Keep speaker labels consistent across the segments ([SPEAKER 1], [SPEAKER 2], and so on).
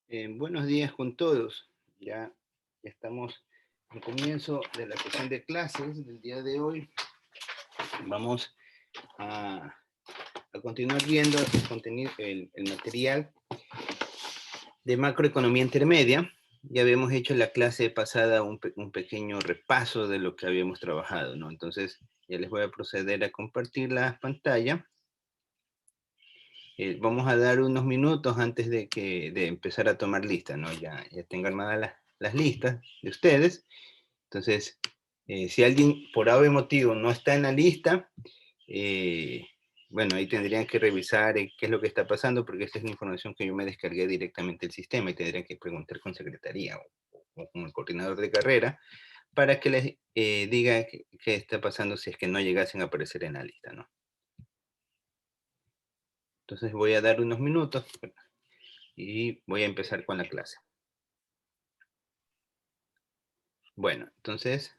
[SPEAKER 1] Buenos días con todos. Ya estamos al comienzo de la sesión de clases del día de hoy. Vamos a, a continuar viendo el contenido, el material de macroeconomía intermedia. Ya habíamos hecho en la clase pasada un pequeño repaso de lo que habíamos trabajado, ¿no? Entonces, ya les voy a proceder a compartir la pantalla. Vamos a dar unos minutos antes de empezar a tomar listas, ¿no? Ya tengo armadas las listas de ustedes. Entonces, si alguien por algún motivo no está en la lista, bueno, ahí tendrían que revisar qué es lo que está pasando, porque esta es la información que yo me descargué directamente del sistema y tendrían que preguntar con secretaría o con el coordinador de carrera para que les diga qué está pasando si es que no llegasen a aparecer en la lista, ¿no? Entonces voy a dar unos minutos y voy a empezar con la clase. Bueno, entonces,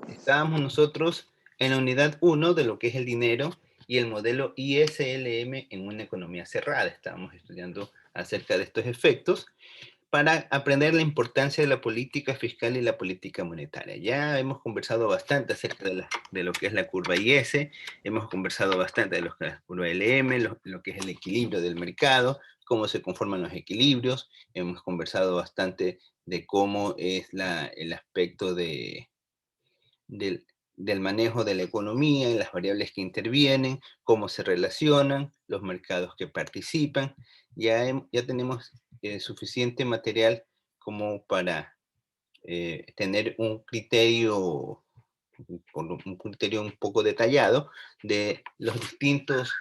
[SPEAKER 1] estábamos nosotros en la unidad 1 de lo que es el dinero y el modelo ISLM en una economía cerrada. Estábamos estudiando acerca de estos efectos para aprender la importancia de la política fiscal y la política monetaria. Ya hemos conversado bastante acerca de lo que es la curva IS, hemos conversado bastante de lo que es la curva LM, lo que es el equilibrio del mercado, cómo se conforman los equilibrios, hemos conversado bastante de cómo es el aspecto del, del manejo de la economía, las variables que intervienen, cómo se relacionan, los mercados que participan. Ya tenemos suficiente material como para tener un criterio un poco detallado de los distintos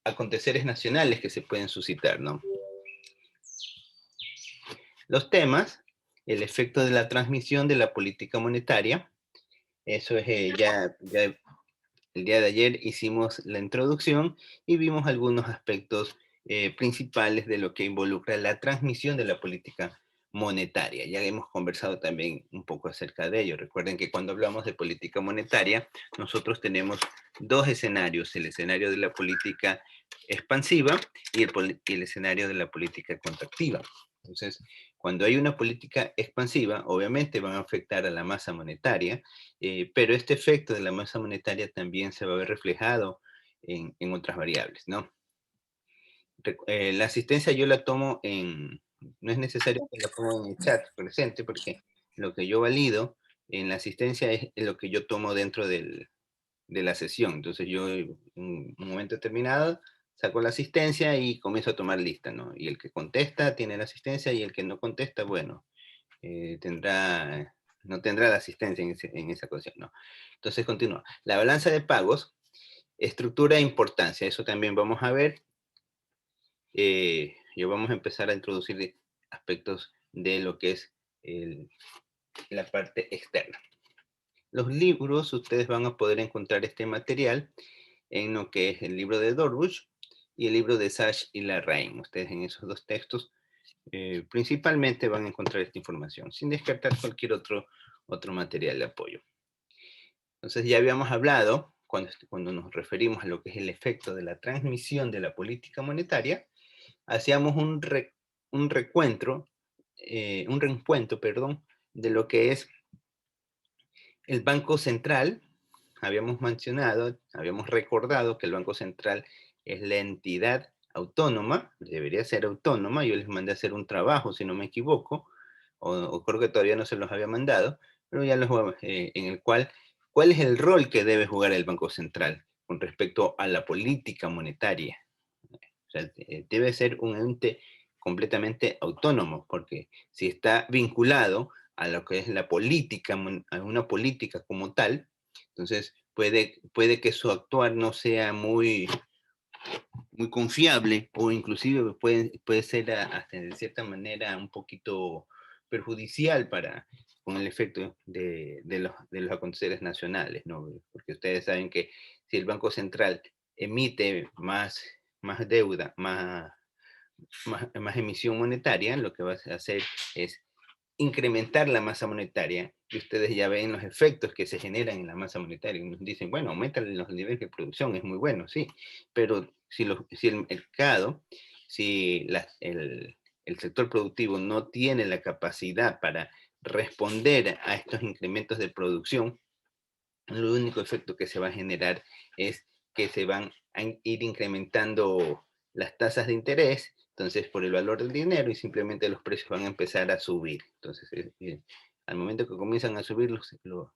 [SPEAKER 1] aconteceres nacionales que se pueden suscitar, ¿no? Los temas, el efecto de la transmisión de la política monetaria, eso es ya el día de ayer hicimos la introducción y vimos algunos aspectos principales de lo que involucra la transmisión de la política monetaria. Ya hemos conversado también un poco acerca de ello. Recuerden que cuando hablamos de política monetaria, nosotros tenemos dos escenarios, el escenario de la política expansiva y el escenario de la política contractiva. Entonces, cuando hay una política expansiva, obviamente van a afectar a la masa monetaria, pero este efecto de la masa monetaria también se va a ver reflejado en otras variables, ¿no? La asistencia yo la tomo no es necesario que la ponga en el chat presente, porque lo que yo valido en la asistencia es lo que yo tomo dentro de la sesión. Entonces yo en un momento determinado saco la asistencia y comienzo a tomar lista, ¿no? Y el que contesta tiene la asistencia y el que no contesta, bueno, no tendrá la asistencia en esa ocasión, ¿no? Entonces continúa. La balanza de pagos, estructura e importancia, eso también vamos a ver. Yo vamos a empezar a introducir aspectos de lo que es la parte externa. Los libros, ustedes van a poder encontrar este material en lo que es el libro de Dorbush y el libro de Sachs y Larraín. Ustedes en esos dos textos principalmente van a encontrar esta información, sin descartar cualquier otro material de apoyo. Entonces ya habíamos hablado, cuando nos referimos a lo que es el efecto de la transmisión de la política monetaria, hacíamos un reencuentro, perdón, de lo que es el Banco Central. Habíamos recordado que el Banco Central es la entidad autónoma, debería ser autónoma. Yo les mandé a hacer un trabajo, si no me equivoco, o creo que todavía no se los había mandado, pero ya en el ¿cuál es el rol que debe jugar el Banco Central con respecto a la política monetaria? O sea, debe ser un ente completamente autónomo, porque si está vinculado a lo que es la política, a una política como tal, entonces puede que su actuar no sea muy confiable, o inclusive puede ser hasta de cierta manera un poquito perjudicial con el efecto de los aconteceres nacionales, ¿no? Porque ustedes saben que si el Banco Central emite más deuda, más emisión monetaria, lo que va a hacer es incrementar la masa monetaria, y ustedes ya ven los efectos que se generan en la masa monetaria. Y nos dicen, bueno, aumentan los niveles de producción, es muy bueno, sí, pero si el mercado, si el sector productivo no tiene la capacidad para responder a estos incrementos de producción, el único efecto que se va a generar es que se van a ir incrementando las tasas de interés, entonces por el valor del dinero, y simplemente los precios van a empezar a subir. Entonces, al momento que comienzan a subir los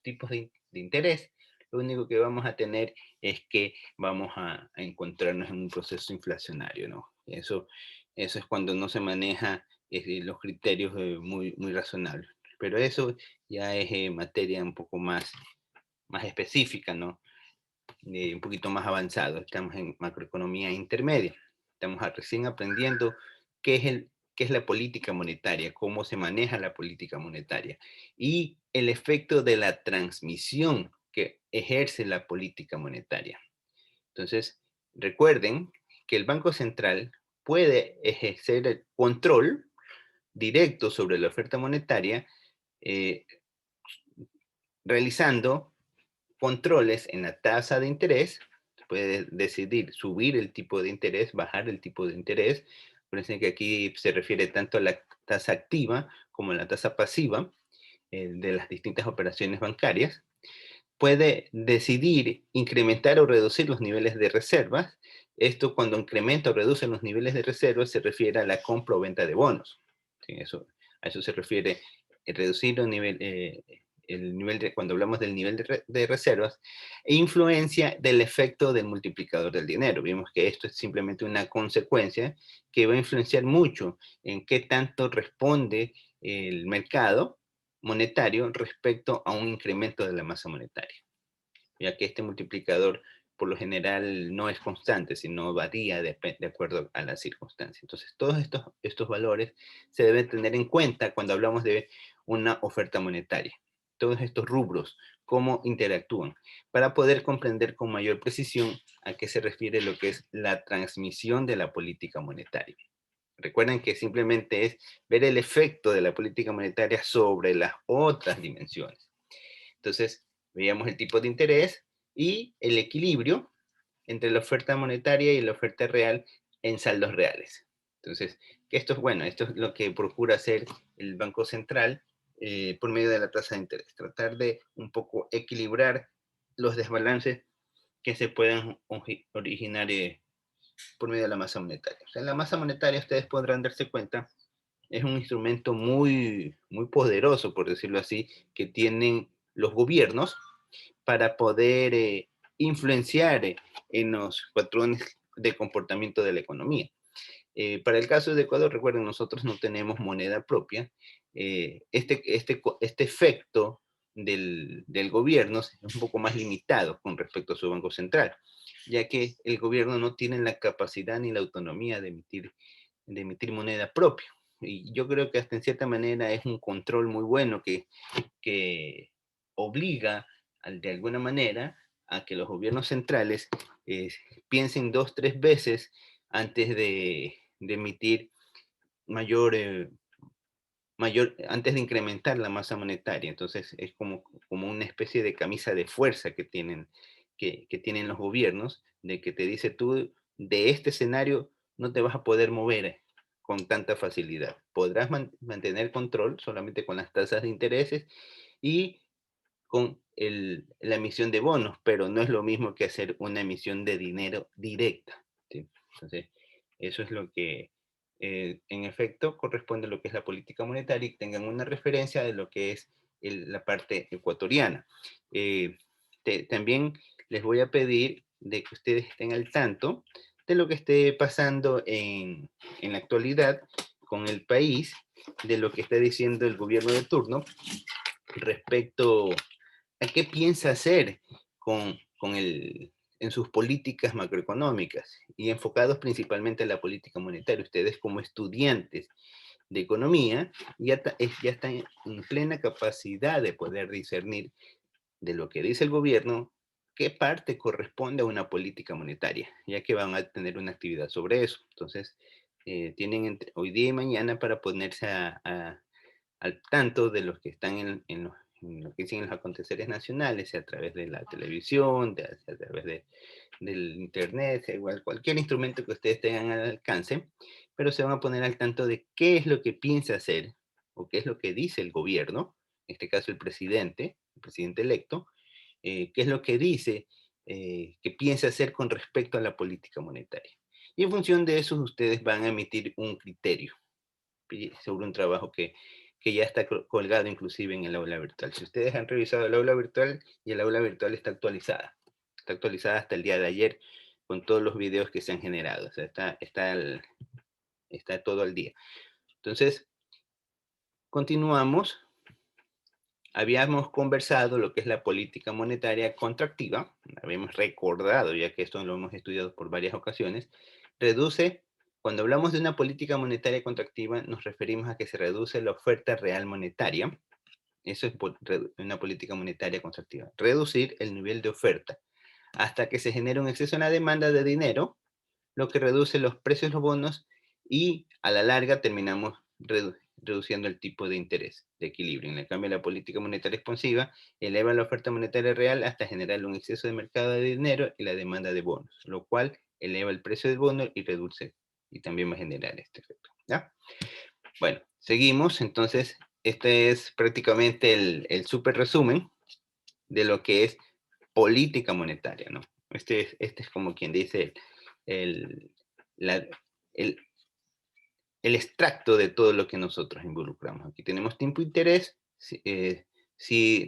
[SPEAKER 1] tipos de interés, lo único que vamos a tener es que vamos a encontrarnos en un proceso inflacionario, ¿no? Eso es cuando no se maneja los criterios muy razonables. Pero eso ya es materia un poco más específica, ¿no? Un poquito más avanzado. Estamos en macroeconomía intermedia. Estamos recién aprendiendo qué es la política monetaria, cómo se maneja la política monetaria y el efecto de la transmisión que ejerce la política monetaria. Entonces, recuerden que el Banco Central puede ejercer el control directo sobre la oferta monetaria eh, realizando controles en la tasa de interés. Puede decidir subir el tipo de interés, bajar el tipo de interés. Parece que aquí se refiere tanto a la tasa activa como a la tasa pasiva de las distintas operaciones bancarias. Puede decidir incrementar o reducir los niveles de reservas. Esto, cuando incrementa o reduce los niveles de reservas, se refiere a la compra o venta de bonos. Sí, a eso se refiere reducir el nivel cuando hablamos del nivel de reservas, e influencia del efecto del multiplicador del dinero. Vimos que esto es simplemente una consecuencia que va a influenciar mucho en qué tanto responde el mercado monetario respecto a un incremento de la masa monetaria, ya que este multiplicador por lo general no es constante, sino varía de acuerdo a las circunstancias. Entonces, todos estos valores se deben tener en cuenta cuando hablamos de una oferta monetaria. Todos estos rubros, cómo interactúan, para poder comprender con mayor precisión a qué se refiere lo que es la transmisión de la política monetaria. Recuerden que simplemente es ver el efecto de la política monetaria sobre las otras dimensiones. Entonces, veíamos el tipo de interés y el equilibrio entre la oferta monetaria y la oferta real en saldos reales. Entonces, esto es bueno, esto es lo que procura hacer el Banco Central por medio de la tasa de interés, tratar de un poco equilibrar los desbalances que se puedan originar por medio de la masa monetaria. O sea, la masa monetaria, ustedes podrán darse cuenta, es un instrumento muy poderoso, por decirlo así, que tienen los gobiernos para poder influenciar en los patrones de comportamiento de la economía. Para el caso de Ecuador, recuerden, nosotros no tenemos moneda propia. Este efecto del gobierno es un poco más limitado con respecto a su Banco Central, ya que el gobierno no tiene la capacidad ni la autonomía de emitir moneda propia. Y yo creo que hasta en cierta manera es un control muy bueno que obliga de alguna manera a que los gobiernos centrales piensen dos, tres veces antes de emitir mayor, antes de incrementar la masa monetaria. Entonces es como una especie de camisa de fuerza que tienen los gobiernos, de que te dice tú, de este escenario no te vas a poder mover con tanta facilidad. Podrás mantener control solamente con las tasas de intereses y con la emisión de bonos, pero no es lo mismo que hacer una emisión de dinero directa, ¿sí? Entonces, eso es lo que, en efecto, corresponde a lo que es la política monetaria, y tengan una referencia de lo que es la parte ecuatoriana. Eh, También les voy a pedir de que ustedes estén al tanto de lo que esté pasando en la actualidad con el país, de lo que está diciendo el gobierno de turno respecto a qué piensa hacer en sus políticas macroeconómicas y enfocados principalmente en la política monetaria. Ustedes, como estudiantes de economía, ya están en plena capacidad de poder discernir de lo que dice el gobierno, qué parte corresponde a una política monetaria, ya que van a tener una actividad sobre eso. Entonces, tienen hoy día y mañana para ponerse al tanto de los que están lo que dicen los aconteceres nacionales, sea a través de la televisión, sea a través del internet, sea igual, cualquier instrumento que ustedes tengan al alcance, pero se van a poner al tanto de qué es lo que piensa hacer o qué es lo que dice el gobierno, en este caso el presidente electo, qué es lo que dice que piensa hacer con respecto a la política monetaria. Y en función de eso ustedes van a emitir un criterio sobre un trabajo que ya está colgado inclusive en el aula virtual. Si ustedes han revisado el aula virtual, y el aula virtual está actualizada hasta el día de ayer con todos los videos que se han generado, o sea, está todo al día. Entonces, continuamos. Habíamos conversado lo que es la política monetaria contractiva, habíamos recordado, ya que esto lo hemos estudiado por varias ocasiones, cuando hablamos de una política monetaria contractiva, nos referimos a que se reduce la oferta real monetaria. Eso es una política monetaria contractiva. Reducir el nivel de oferta hasta que se genere un exceso en la demanda de dinero, lo que reduce los precios de los bonos y a la larga terminamos reduciendo el tipo de interés de equilibrio. En el cambio, la política monetaria expansiva eleva la oferta monetaria real hasta generar un exceso de mercado de dinero y la demanda de bonos, lo cual eleva el precio del bono y reduce, y también va a generar este efecto. ¿Ya? Bueno, seguimos. Entonces, este es prácticamente el súper resumen de lo que es política monetaria, ¿no? Este es como quien dice el, la- el, el extracto de todo lo que nosotros involucramos. Aquí tenemos tiempo e interés. Si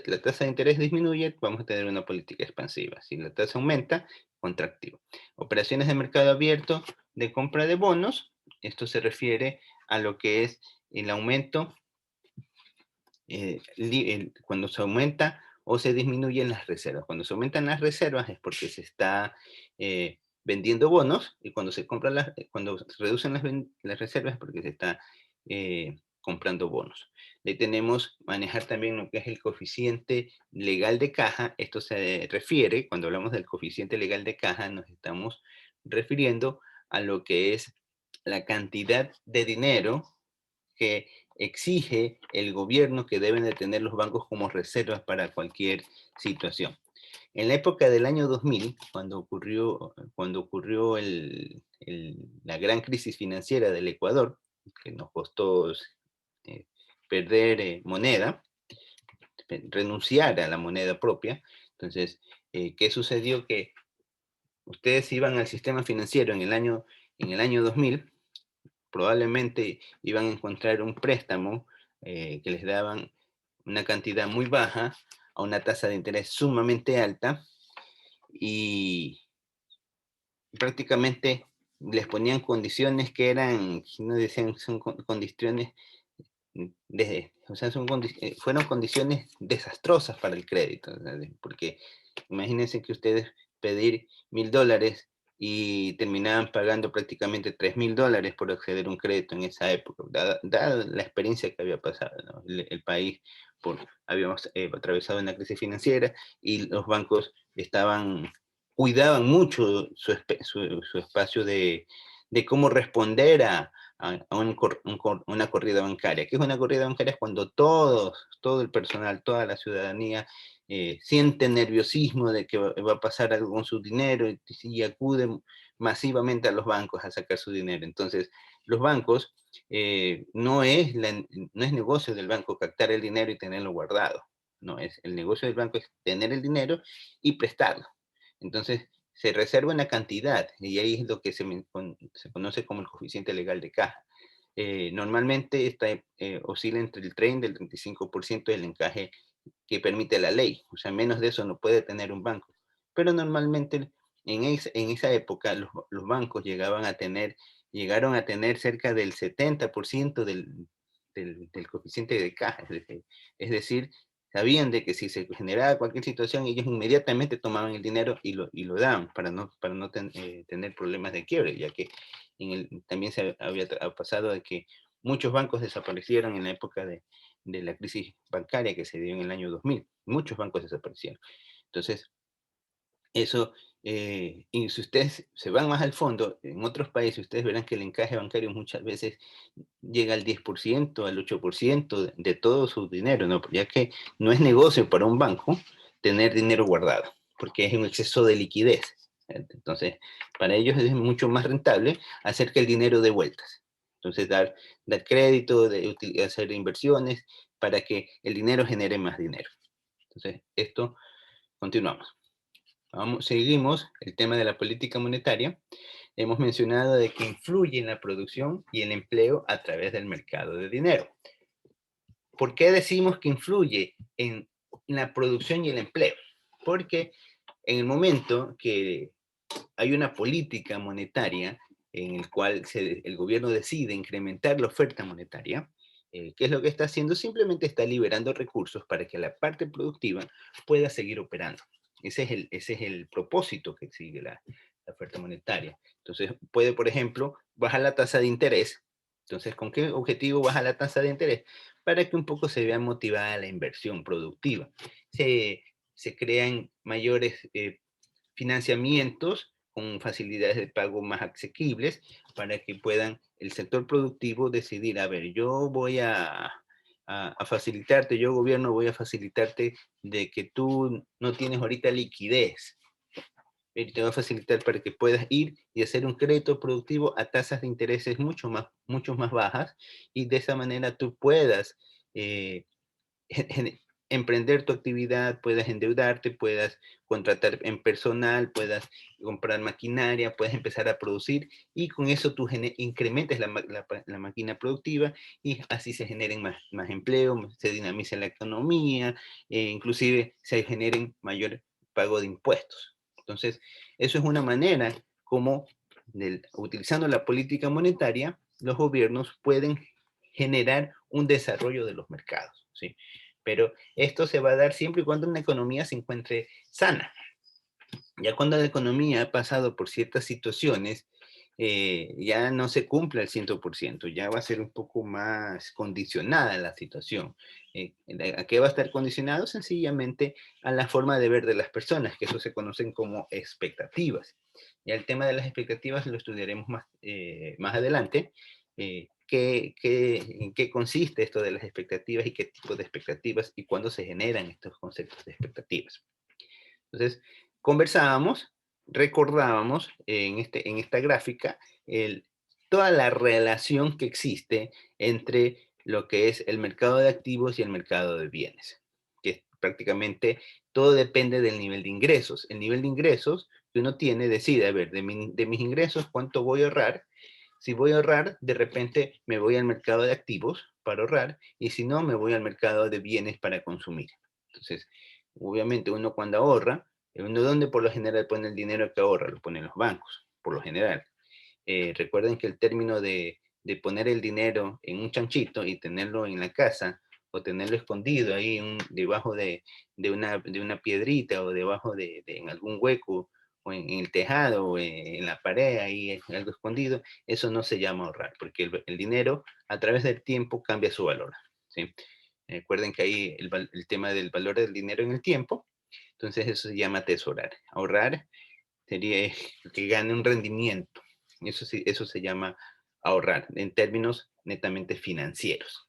[SPEAKER 1] la tasa de interés disminuye, vamos a tener una política expansiva. Si la tasa aumenta, contractiva. Operaciones de mercado abierto de compra de bonos. Esto se refiere a lo que es el aumento, cuando se aumenta o se disminuyen las reservas. Cuando se aumentan las reservas es porque se está vendiendo bonos, y cuando cuando se reducen las reservas es porque se está comprando bonos. Ahí tenemos manejar también lo que es el coeficiente legal de caja. Esto se refiere, cuando hablamos del coeficiente legal de caja, nos estamos refiriendo a lo que es la cantidad de dinero que exige el gobierno que deben de tener los bancos como reservas para cualquier situación. En la época del año 2000, cuando ocurrió la gran crisis financiera del Ecuador, que nos costó eh, perder moneda, renunciar a la moneda propia. Entonces, ¿qué sucedió? Que ustedes iban al sistema financiero en el año 2000, probablemente iban a encontrar un préstamo que les daban una cantidad muy baja a una tasa de interés sumamente alta, y prácticamente les ponían condiciones que eran, no decían, son condiciones o sea, fueron condiciones desastrosas para el crédito, ¿no? Porque imagínense que ustedes pedir $1000 y terminaban pagando prácticamente $3000 por acceder a un crédito en esa época, dada la experiencia que había pasado, ¿no? El país, habíamos atravesado una crisis financiera y los bancos cuidaban mucho su espacio de cómo responder a una corrida bancaria. ¿Qué es una corrida bancaria? Es cuando todo el personal, toda la ciudadanía siente nerviosismo de que va a pasar algo con su dinero, y acuden masivamente a los bancos a sacar su dinero. Entonces, los bancos, no es negocio del banco captar el dinero y tenerlo guardado. No, el negocio del banco es tener el dinero y prestarlo. Entonces, se reserva una cantidad, y ahí es lo que se conoce como el coeficiente legal de caja. Normalmente oscila entre el 30 y el 35% del encaje que permite la ley. O sea, menos de eso no puede tener un banco. Pero normalmente en esa época los bancos llegaron a tener cerca del 70% del coeficiente de caja. Es decir, sabían de que si se generaba cualquier situación, ellos inmediatamente tomaban el dinero y lo daban para no tener problemas de quiebre, ya que también se había pasado de que muchos bancos desaparecieron en la época de la crisis bancaria que se dio en el año 2000. Muchos bancos desaparecieron. Entonces, eso Y si ustedes se van más al fondo, en otros países ustedes verán que el encaje bancario muchas veces llega al 10%, al 8% de todo su dinero, ¿no? Ya que no es negocio para un banco tener dinero guardado, porque es un exceso de liquidez. Entonces, para ellos es mucho más rentable hacer que el dinero dé vueltas. Entonces, dar crédito, hacer inversiones para que el dinero genere más dinero. Entonces, esto, continuamos. Seguimos el tema de la política monetaria. Hemos mencionado de que influye en la producción y el empleo a través del mercado de dinero. ¿Por qué decimos que influye en la producción y el empleo? Porque en el momento que hay una política monetaria en el cual el gobierno decide incrementar la oferta monetaria, ¿qué es lo que está haciendo? Simplemente está liberando recursos para que la parte productiva pueda seguir operando. Ese es el propósito que sigue la oferta monetaria. Entonces, puede, por ejemplo, bajar la tasa de interés. Entonces, ¿con qué objetivo baja la tasa de interés? Para que un poco se vea motivada la inversión productiva. Se crean mayores financiamientos con facilidades de pago más asequibles para que puedan el sector productivo decidir, a ver, yo voy a facilitarte, yo gobierno voy a facilitarte de que tú no tienes ahorita liquidez, y te va a facilitar para que puedas ir y hacer un crédito productivo a tasas de intereses mucho más bajas, y de esa manera tú puedas eh, emprender tu actividad, puedas endeudarte, puedas contratar en personal, puedas comprar maquinaria, puedes empezar a producir, y con eso tú incrementes la máquina productiva, y así se generen más empleo, se dinamiza la economía, inclusive se generen mayor pago de impuestos. Entonces, eso es una manera como, utilizando la política monetaria, los gobiernos pueden generar un desarrollo de los mercados, ¿sí? Pero esto se va a dar siempre y cuando una economía se encuentre sana. Ya cuando la economía ha pasado por ciertas situaciones, ya no se cumple al 100%, ya va a ser un poco más condicionada la situación. ¿A qué va a estar condicionado? Sencillamente a la forma de ver de las personas, que eso se conocen como expectativas. Ya el tema de las expectativas lo estudiaremos más adelante. ¿En qué consiste esto de las expectativas y qué tipo de expectativas y cuándo se generan estos conceptos de expectativas? Entonces, conversábamos, recordábamos en esta gráfica toda la relación que existe entre lo que es el mercado de activos y el mercado de bienes, que prácticamente todo depende del nivel de ingresos. El nivel de ingresos que uno tiene decide, a ver, de mis ingresos, ¿cuánto voy a ahorrar? Si voy a ahorrar, de repente me voy al mercado de activos para ahorrar, y si no, me voy al mercado de bienes para consumir. Entonces, obviamente uno cuando ahorra, uno donde por lo general pone el dinero que ahorra, lo pone en los bancos, por lo general. Recuerden que el término de poner el dinero en un chanchito y tenerlo en la casa, o tenerlo escondido ahí debajo de una piedrita, o debajo en algún hueco, o en el tejado, o en la pared, ahí algo escondido, eso no se llama ahorrar, porque el dinero a través del tiempo cambia su valor, ¿sí? Recuerden que ahí el tema del valor del dinero en el tiempo, entonces eso se llama atesorar. Ahorrar sería que gane un rendimiento. Eso, sí, eso se llama ahorrar en términos netamente financieros.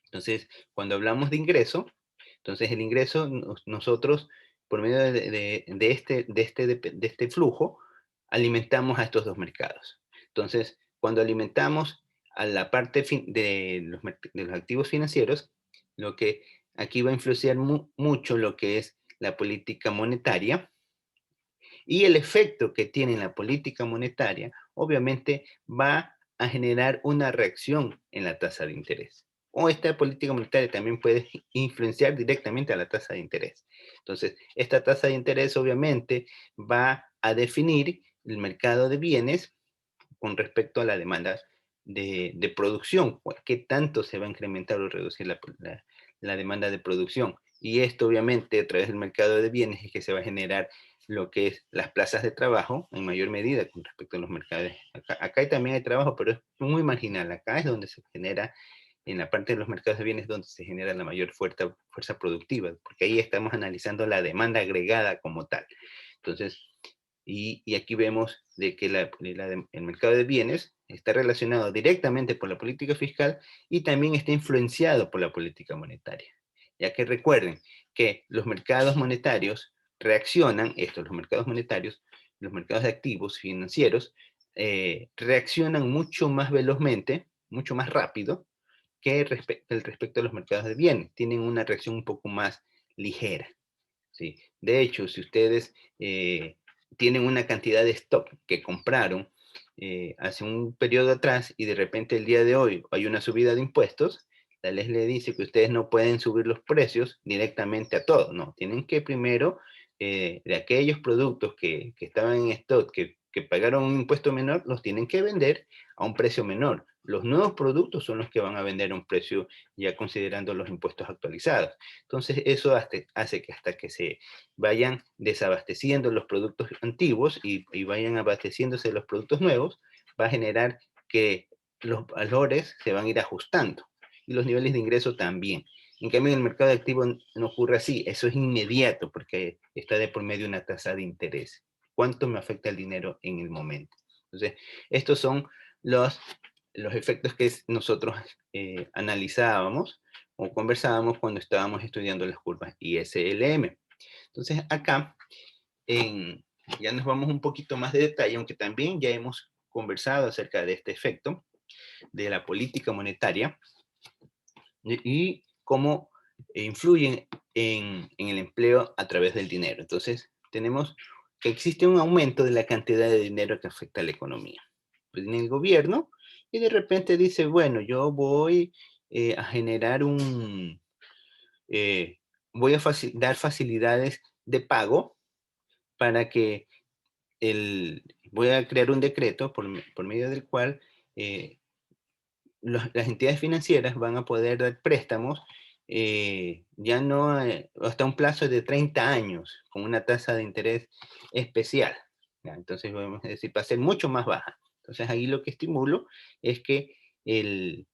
[SPEAKER 1] Entonces, cuando hablamos de ingreso, entonces el ingreso, nosotros, por medio de este flujo, alimentamos a estos dos mercados. Entonces, cuando alimentamos a la parte de los activos financieros, lo que aquí va a influenciar mucho lo que es la política monetaria, y el efecto que tiene la política monetaria, obviamente, va a generar una reacción en la tasa de interés. O esta política monetaria también puede influenciar directamente a la tasa de interés. Entonces, esta tasa de interés obviamente va a definir el mercado de bienes con respecto a la demanda de producción. ¿Qué tanto se va a incrementar o reducir la demanda de producción? Y esto obviamente a través del mercado de bienes es que se va a generar lo que es las plazas de trabajo en mayor medida con respecto a los mercados. Acá también hay trabajo, pero es muy marginal. Acá es donde se genera, en la parte de los mercados de bienes, donde se genera la mayor fuerza productiva, porque ahí estamos analizando la demanda agregada como tal. Entonces, Y aquí vemos de que el mercado de bienes está relacionado directamente por la política fiscal y también está influenciado por la política monetaria. Ya que recuerden que los mercados monetarios reaccionan, los mercados monetarios, los mercados de activos financieros, reaccionan mucho más velozmente, mucho más rápido que respecto a los mercados de bienes. Tienen una reacción un poco más ligera. ¿Sí? De hecho, si ustedes tienen una cantidad de stock que compraron hace un periodo atrás y de repente el día de hoy hay una subida de impuestos, la ley le dice que ustedes no pueden subir los precios directamente a todo, no, tienen que primero de aquellos productos que estaban en stock, que pagaron un impuesto menor, los tienen que vender a un precio menor. Los nuevos productos son los que van a vender a un precio ya considerando los impuestos actualizados. Entonces eso hace que hasta que se vayan desabasteciendo los productos antiguos y vayan abasteciéndose los productos nuevos, va a generar que los valores se van a ir ajustando y los niveles de ingreso también. En cambio, en el mercado de activos no ocurre así, eso es inmediato porque está de por medio una tasa de interés. ¿Cuánto me afecta el dinero en el momento? Entonces, estos son los efectos que nosotros analizábamos o conversábamos cuando estábamos estudiando las curvas ISLM. Entonces, acá ya nos vamos un poquito más de detalle, aunque también ya hemos conversado acerca de este efecto de la política monetaria y cómo influyen en el empleo a través del dinero. Entonces, tenemos que existe un aumento de la cantidad de dinero que afecta a la economía. Pues en el gobierno, y de repente dice, bueno, yo voy a generar voy a dar facilidades de pago para que voy a crear un decreto por medio del cual las entidades financieras van a poder dar préstamos ya no hasta un plazo de 30 años con una tasa de interés especial. ¿Ya? Entonces, podemos decir, va a ser mucho más baja. Entonces, ahí lo que estimulo es que de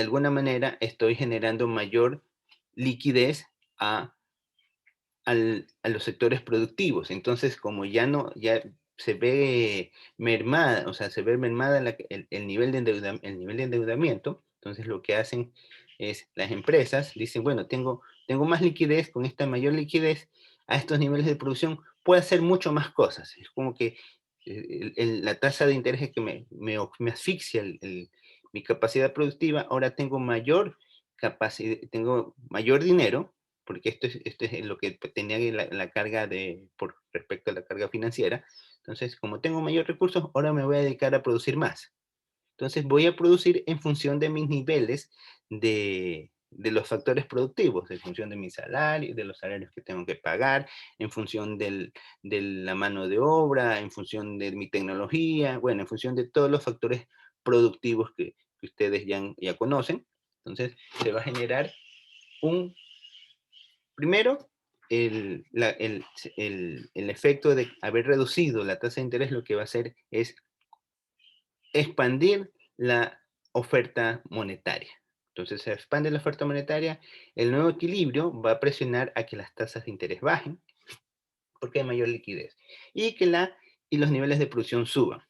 [SPEAKER 1] alguna manera estoy generando mayor liquidez a los sectores productivos. Entonces, como ya se ve mermada, o sea, se ve mermada el nivel el nivel de endeudamiento, entonces lo que hacen es las empresas dicen, bueno, tengo más liquidez, con esta mayor liquidez a estos niveles de producción, puedo hacer mucho más cosas. Es como que la tasa de interés que me asfixia mi capacidad productiva, ahora tengo mayor capacidad, tengo mayor dinero, porque esto es lo que tenía la carga por respecto a la carga financiera. Entonces, como tengo mayor recursos, ahora me voy a dedicar a producir más. Entonces, voy a producir en función de mis niveles de los factores productivos, en función de mi salario, de los salarios que tengo que pagar, en función de la mano de obra, en función de mi tecnología, bueno, en función de todos los factores productivos que ustedes ya conocen. Entonces, se va a generar primero, el efecto de haber reducido la tasa de interés lo que va a hacer es expandir la oferta monetaria. Entonces se expande la oferta monetaria, el nuevo equilibrio va a presionar a que las tasas de interés bajen, porque hay mayor liquidez, y los niveles de producción suban,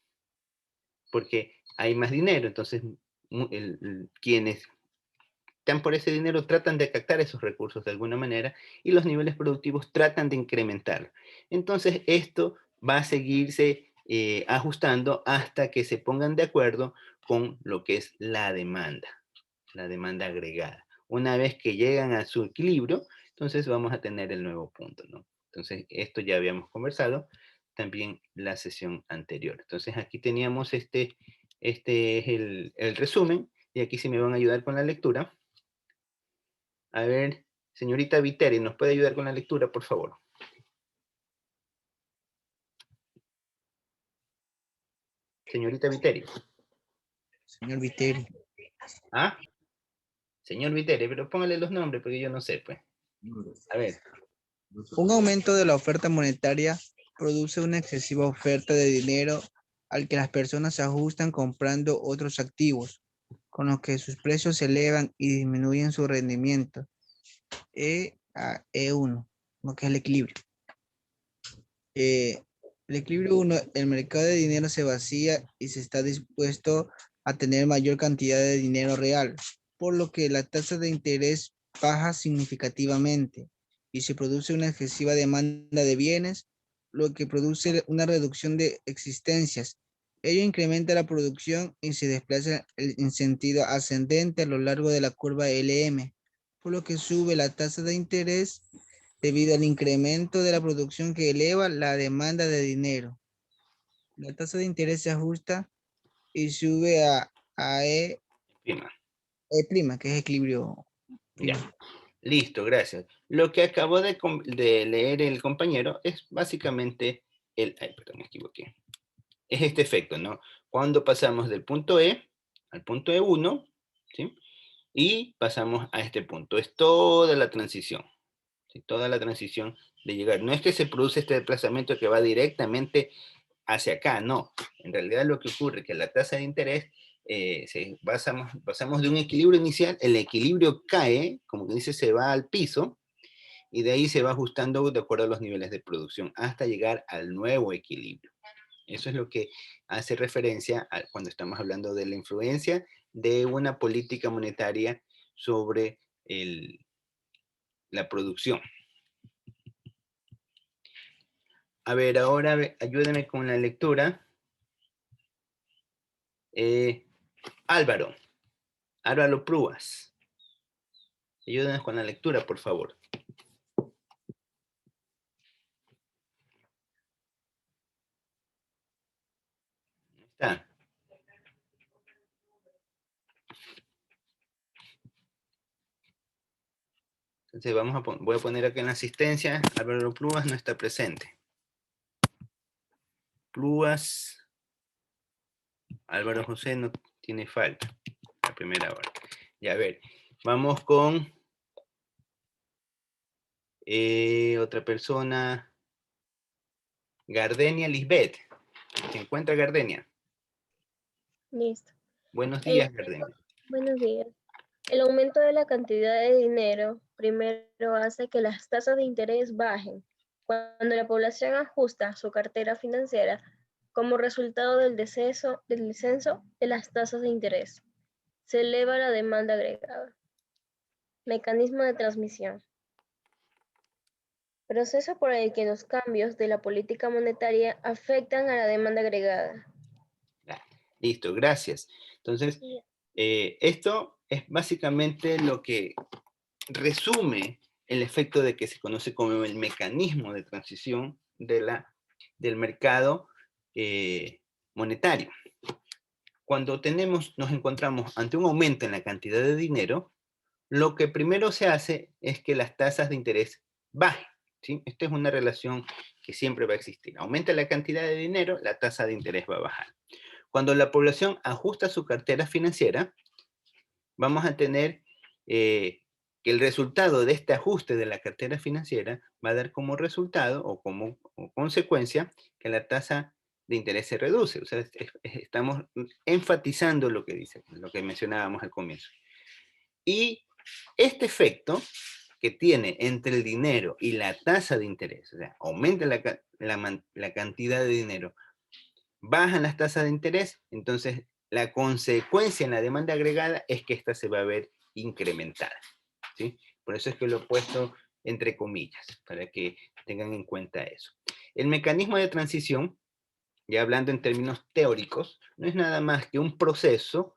[SPEAKER 1] porque hay más dinero. Entonces quienes están por ese dinero tratan de captar esos recursos de alguna manera y los niveles productivos tratan de incrementar. Entonces esto va a seguirse ajustando hasta que se pongan de acuerdo con lo que es la demanda agregada. Una vez que llegan a su equilibrio, entonces vamos a tener el nuevo punto, ¿no? Entonces esto ya habíamos conversado también la sesión anterior. Entonces aquí teníamos este es el resumen y aquí se me van a ayudar con la lectura. A ver, señorita Viteri, ¿nos puede ayudar con la lectura, por favor? Señorita Viteri.
[SPEAKER 2] Señor Viteri.
[SPEAKER 1] ¿Ah? Señor Viteri, pero póngale los nombres porque yo no sé, pues. A ver.
[SPEAKER 2] Un aumento de la oferta monetaria produce una excesiva oferta de dinero al que las personas se ajustan comprando otros activos, con los que sus precios se elevan y disminuyen su rendimiento. E a E1, lo que es el equilibrio. El equilibrio 1, el mercado de dinero se vacía y se está dispuesto a tener mayor cantidad de dinero real, por lo que la tasa de interés baja significativamente y se produce una excesiva demanda de bienes, lo que produce una reducción de existencias. Ello incrementa la producción y se desplaza en sentido ascendente a lo largo de la curva LM, por lo que sube la tasa de interés debido al incremento de la producción que eleva la demanda de dinero. La tasa de interés se ajusta y sube a
[SPEAKER 1] Prima.
[SPEAKER 2] E', que es equilibrio
[SPEAKER 1] Ya.
[SPEAKER 2] prima.
[SPEAKER 1] Listo, gracias. Lo que acabó de leer el compañero es básicamente ay, perdón, me equivoqué. Es este efecto, ¿no? Cuando pasamos del punto E al punto E1, ¿sí? Y pasamos a este punto. Es toda la transición, ¿sí? Toda la transición de llegar. No es que se produce este desplazamiento que va directamente hacia acá, no. En realidad lo que ocurre es que la tasa de interés, pasamos de un equilibrio inicial, el equilibrio cae, como que dice, se va al piso, y de ahí se va ajustando de acuerdo a los niveles de producción, hasta llegar al nuevo equilibrio. Eso es lo que hace referencia a cuando estamos hablando de la influencia de una política monetaria sobre la producción. A ver, ahora ayúdame con la lectura. Álvaro Prúas. Ayúdenos con la lectura, por favor. Está. Entonces voy a poner aquí en la asistencia, Álvaro Prúas no está presente. Prúas, Álvaro José no tiene falta, la primera hora. Ya, a ver, vamos con otra persona, Gardenia Lisbeth. ¿Se encuentra Gardenia?
[SPEAKER 3] Listo.
[SPEAKER 1] Buenos
[SPEAKER 3] El
[SPEAKER 1] días,
[SPEAKER 3] aumento,
[SPEAKER 1] Gardenia.
[SPEAKER 3] buenos días. El aumento de la cantidad de dinero primero hace que las tasas de interés bajen. Cuando la población ajusta su cartera financiera como resultado del descenso de las tasas de interés, se eleva la demanda agregada. Mecanismo de transmisión. Proceso por el que los cambios de la política monetaria afectan a la demanda agregada.
[SPEAKER 1] Listo, gracias. Entonces, esto es básicamente lo que resume el efecto de que se conoce como el mecanismo de transición del mercado monetario. Cuando nos encontramos ante un aumento en la cantidad de dinero, lo que primero se hace es que las tasas de interés bajen, ¿sí? Esta es una relación que siempre va a existir. Aumenta la cantidad de dinero, la tasa de interés va a bajar. Cuando la población ajusta su cartera financiera, vamos a tener que el resultado de este ajuste de la cartera financiera va a dar como resultado o como consecuencia que la tasa de interés se reduce. O sea, estamos enfatizando lo que dice, lo que mencionábamos al comienzo. Y este efecto que tiene entre el dinero y la tasa de interés, o sea, aumenta la cantidad de dinero, bajan las tasas de interés, entonces la consecuencia en la demanda agregada es que esta se va a ver incrementada, ¿sí? Por eso es que lo he puesto entre comillas, para que tengan en cuenta eso. El mecanismo de transición, ya hablando en términos teóricos, no es nada más que un proceso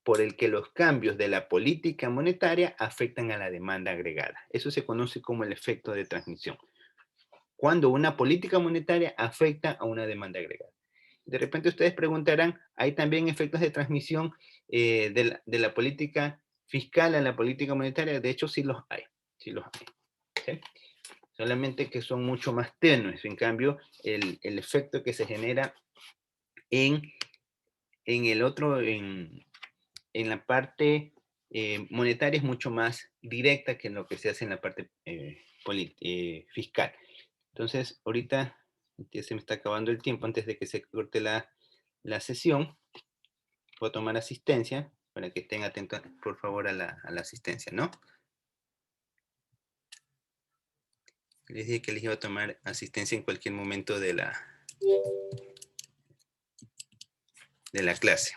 [SPEAKER 1] por el que los cambios de la política monetaria afectan a la demanda agregada. Eso se conoce como el efecto de transmisión. Cuando una política monetaria afecta a una demanda agregada. De repente ustedes preguntarán, ¿hay también efectos de transmisión de la política fiscal a la política monetaria? De hecho, sí los hay. Sí los hay. ¿Sí? Solamente que son mucho más tenues. En cambio, el efecto que se genera en el otro, en la parte monetaria es mucho más directa que en lo que se hace en la parte fiscal. Entonces, ahorita ya se me está acabando el tiempo antes de que se corte la sesión. Voy a tomar asistencia para que estén atentos, por favor, a la asistencia, ¿no? Les dije que les iba a tomar asistencia en cualquier momento de la de la clase.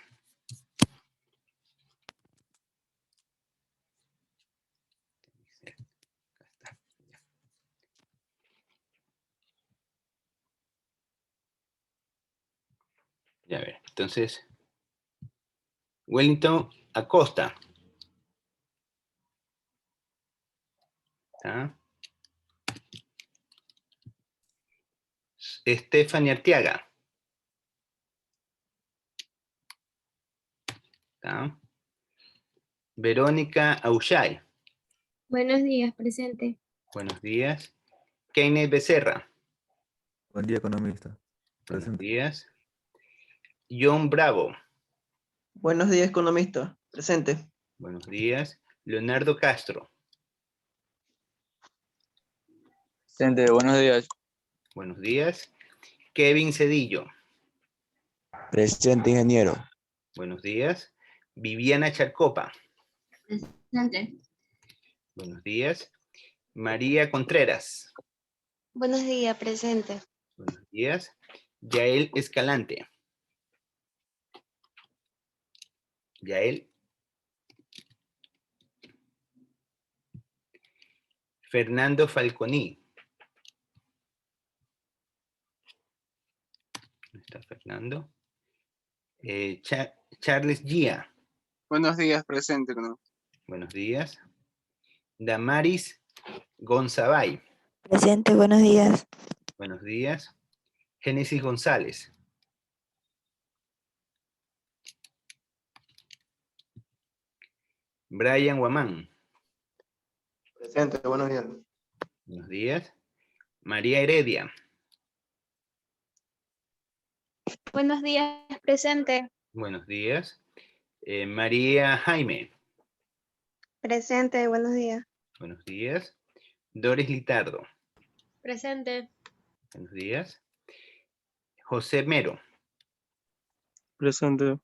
[SPEAKER 1] Ya ver, entonces, Wellington Acosta. ¿Ah? Stephanie Arteaga. ¿Ah? Verónica Auchay.
[SPEAKER 4] Buenos días, presente.
[SPEAKER 1] Buenos días. Kenneth Becerra.
[SPEAKER 5] Buen día, economista.
[SPEAKER 1] Buenos
[SPEAKER 5] Presente.
[SPEAKER 1] días. John Bravo.
[SPEAKER 6] Buenos días, economista. Presente.
[SPEAKER 1] Buenos días. Leonardo Castro.
[SPEAKER 7] Presente, buenos días.
[SPEAKER 1] Buenos días. Kevin Cedillo.
[SPEAKER 8] Presente, ingeniero.
[SPEAKER 1] Buenos días. Viviana Charcopa.
[SPEAKER 4] Presente.
[SPEAKER 1] Buenos días. María Contreras.
[SPEAKER 4] Buenos días, presente.
[SPEAKER 1] Buenos días. Yael Escalante. Yael. Fernando Falconi. ¿Dónde está Fernando? Charles Gia.
[SPEAKER 7] Buenos días, presente, economista.
[SPEAKER 1] Buenos días. Damaris Gonzabay.
[SPEAKER 9] Presente, buenos días.
[SPEAKER 1] Buenos días. Génesis González. Brian Guamán.
[SPEAKER 6] Presente, buenos días.
[SPEAKER 1] Buenos días. María Heredia.
[SPEAKER 4] Buenos días, presente.
[SPEAKER 1] Buenos días. María Jaime.
[SPEAKER 4] Presente, buenos días.
[SPEAKER 1] Buenos días. Doris Litardo.
[SPEAKER 4] Presente.
[SPEAKER 1] Buenos días. José Mero.
[SPEAKER 7] Presente.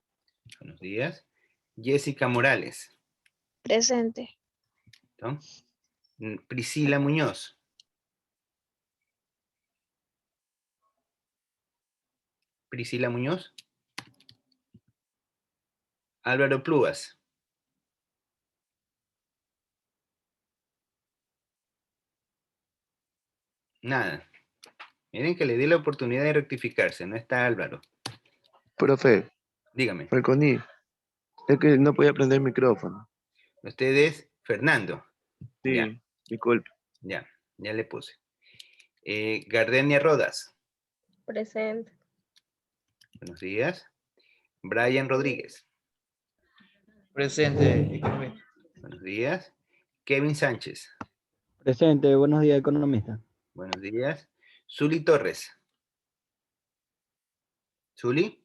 [SPEAKER 1] Buenos días. Jessica Morales.
[SPEAKER 4] Presente.
[SPEAKER 1] ¿No? Priscila Muñoz. Priscila Muñoz. Álvaro Plúas. Nada. Miren que le di la oportunidad de rectificarse. No está Álvaro.
[SPEAKER 8] Profe,
[SPEAKER 1] Dígame.
[SPEAKER 8] Falconi, es que no podía prender el micrófono.
[SPEAKER 1] Usted es Fernando.
[SPEAKER 8] Sí,
[SPEAKER 1] Ya.
[SPEAKER 8] disculpe.
[SPEAKER 1] Ya le puse. Gardenia Rodas.
[SPEAKER 3] Presente.
[SPEAKER 1] Buenos días. Brian Rodríguez.
[SPEAKER 2] Presente, economista.
[SPEAKER 1] Buenos días. Kevin Sánchez.
[SPEAKER 10] Presente, buenos días, economista.
[SPEAKER 1] Buenos días. Zuli Torres. Zuli.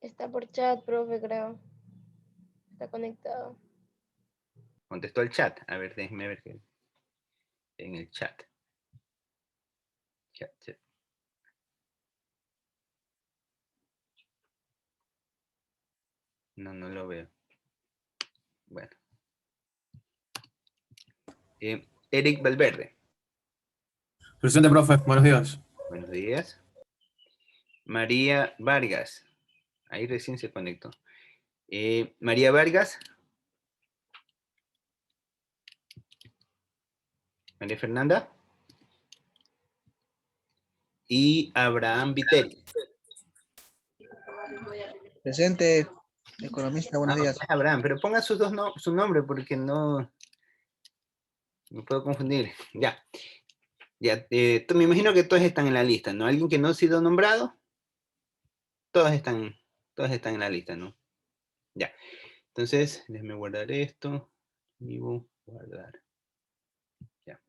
[SPEAKER 3] Está por chat, profe, creo. Está conectado.
[SPEAKER 1] Contestó el chat. A ver, déjenme ver qué. En el chat. Chat. No lo veo. Bueno. Eric Valverde.
[SPEAKER 11] Presente, profe. Buenos días.
[SPEAKER 1] Buenos días. María Vargas. Ahí recién se conectó. María Vargas. María Fernanda. Y Abraham Vitelli.
[SPEAKER 2] Presente, economista, buenos días.
[SPEAKER 1] Es Abraham, pero ponga sus dos su nombre porque no me puedo confundir. Ya, me imagino que todos están en la lista, ¿no? ¿Alguien que no ha sido nombrado? Todos están en la lista, ¿no? Ya. Entonces, déjeme guardar esto. Vivo, guardar. Ya.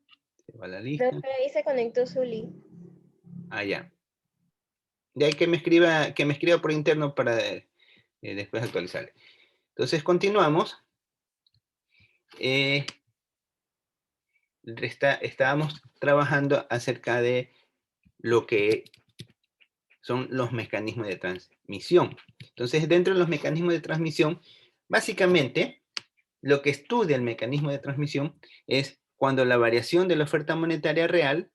[SPEAKER 1] Se va a la lista.
[SPEAKER 3] Profe, ahí se conectó Zuli.
[SPEAKER 1] Ah, ya. De ahí que me escriba por interno para después actualizar. Entonces, continuamos. Estábamos trabajando acerca de lo que son los mecanismos de transmisión. Entonces, dentro de los mecanismos de transmisión, básicamente, lo que estudia el mecanismo de transmisión es cuando la variación de la oferta monetaria real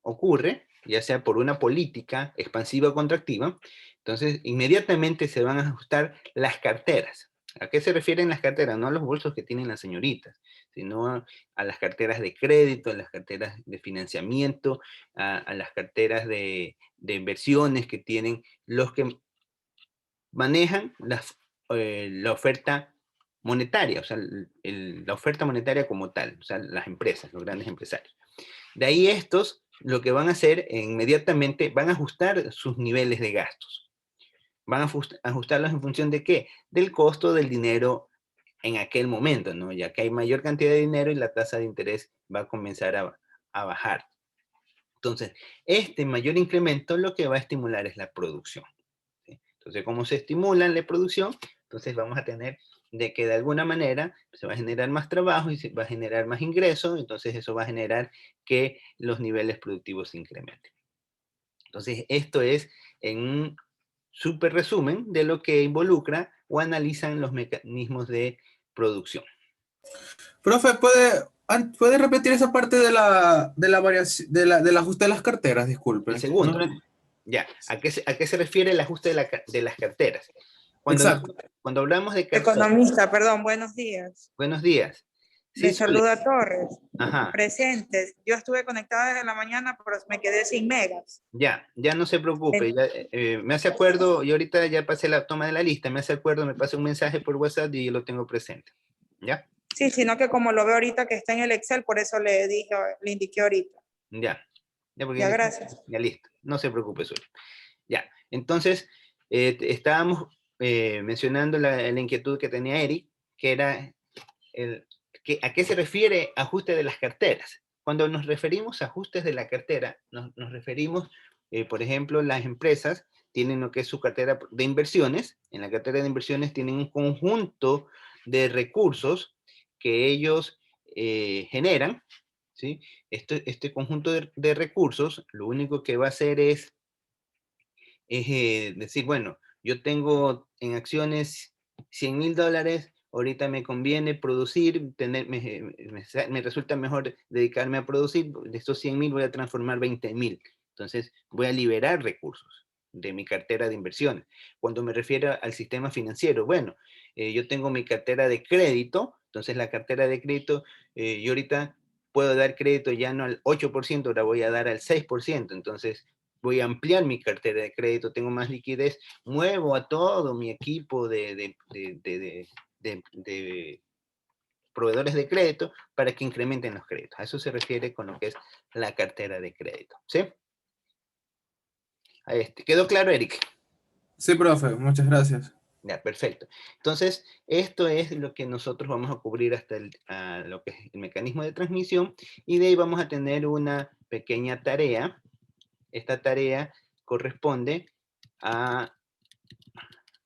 [SPEAKER 1] ocurre, ya sea por una política expansiva o contractiva, entonces inmediatamente se van a ajustar las carteras. ¿A qué se refieren las carteras? No a los bolsos que tienen las señoritas, sino a las carteras de crédito, a las carteras de financiamiento, a las carteras de inversiones que tienen los que manejan la oferta monetaria, o sea, la oferta monetaria como tal, o sea, las empresas, los grandes empresarios. De ahí estos lo que van a hacer inmediatamente, van a ajustar sus niveles de gastos. Van a ajustarlos en función de ¿qué? Del costo del dinero en aquel momento, ¿no? Ya que hay mayor cantidad de dinero y la tasa de interés va a comenzar a bajar. Entonces, este mayor incremento lo que va a estimular es la producción. ¿Sí? Entonces, como se estimula la producción, entonces vamos a tener de que de alguna manera se va a generar más trabajo y se va a generar más ingresos, entonces eso va a generar que los niveles productivos se incrementen. Entonces, esto es en un súper resumen de lo que involucra o analizan los mecanismos de producción.
[SPEAKER 11] Profe, ¿puede repetir esa parte de la variación, del ajuste de las carteras? Disculpe.
[SPEAKER 1] El segundo.
[SPEAKER 11] No,
[SPEAKER 1] Ya, ¿a qué se refiere el ajuste de las carteras?
[SPEAKER 11] exacto.
[SPEAKER 1] Cuando hablamos de carteras...
[SPEAKER 12] Economista, perdón, buenos días.
[SPEAKER 1] Buenos días.
[SPEAKER 12] Le saluda Torres.
[SPEAKER 1] Ajá.
[SPEAKER 12] Presentes. Yo estuve conectada desde la mañana, pero me quedé sin megas.
[SPEAKER 1] Ya no se preocupe. Ya, me hace acuerdo, y ahorita ya pasé la toma de la lista, me hace acuerdo, me pasa un mensaje por WhatsApp y yo lo tengo presente. ¿Ya?
[SPEAKER 12] Sí, sino que como lo veo ahorita que está en el Excel, por eso le indiqué ahorita.
[SPEAKER 1] Ya,
[SPEAKER 12] gracias.
[SPEAKER 1] Ya listo, no se preocupe, Sol. Ya, entonces, estábamos mencionando la inquietud que tenía Eric, que era ¿a qué se refiere ajuste de las carteras? Cuando nos referimos a ajustes de la cartera, nos referimos, por ejemplo, las empresas tienen lo que es su cartera de inversiones. En la cartera de inversiones tienen un conjunto de recursos que ellos generan, ¿sí? Este conjunto de recursos, lo único que va a hacer es decir, bueno, yo tengo en acciones $100,000, ahorita me conviene producir, me resulta mejor dedicarme a producir, de estos 100,000 voy a transformar 20,000. Entonces voy a liberar recursos de mi cartera de inversiones. Cuando me refiero al sistema financiero, bueno, yo tengo mi cartera de crédito, entonces la cartera de crédito, yo ahorita puedo dar crédito ya no al 8%, ahora voy a dar al 6%, entonces voy a ampliar mi cartera de crédito, tengo más liquidez, muevo a todo mi equipo de proveedores de crédito para que incrementen los créditos. A eso se refiere con lo que es la cartera de crédito. ¿Sí? ¿Quedó claro, Eric?
[SPEAKER 11] Sí, profe, muchas gracias.
[SPEAKER 1] Ya, perfecto. Entonces, esto es lo que nosotros vamos a cubrir hasta lo que es el mecanismo de transmisión, y de ahí vamos a tener una pequeña tarea. Esta tarea corresponde a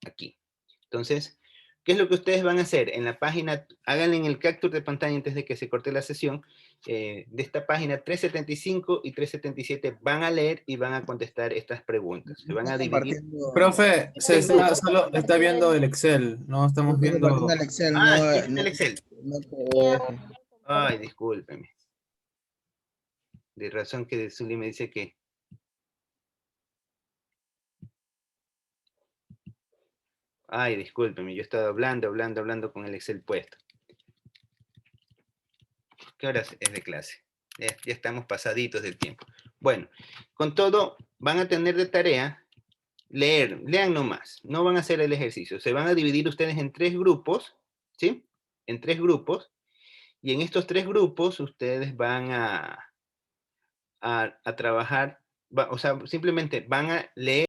[SPEAKER 1] aquí. Entonces, ¿qué es lo que ustedes van a hacer? En la página, háganle en el capture de pantalla antes de que se corte la sesión, de esta página 375 y 377 van a leer y van a contestar estas preguntas. Se van a dividir.
[SPEAKER 11] Profe, solo está viendo el Excel, no estamos viendo...
[SPEAKER 2] El Excel,
[SPEAKER 1] el Excel. Ay, discúlpeme. De razón que Zully me dice que... Ay, discúlpeme, yo estaba hablando con el Excel puesto. ¿Qué hora es de clase? Ya estamos pasaditos del tiempo. Bueno, con todo, van a tener de tarea lean nomás, no van a hacer el ejercicio. Se van a dividir ustedes en 3 grupos, ¿sí? En 3 grupos, y en estos 3 grupos ustedes van a trabajar, o sea, simplemente van a leer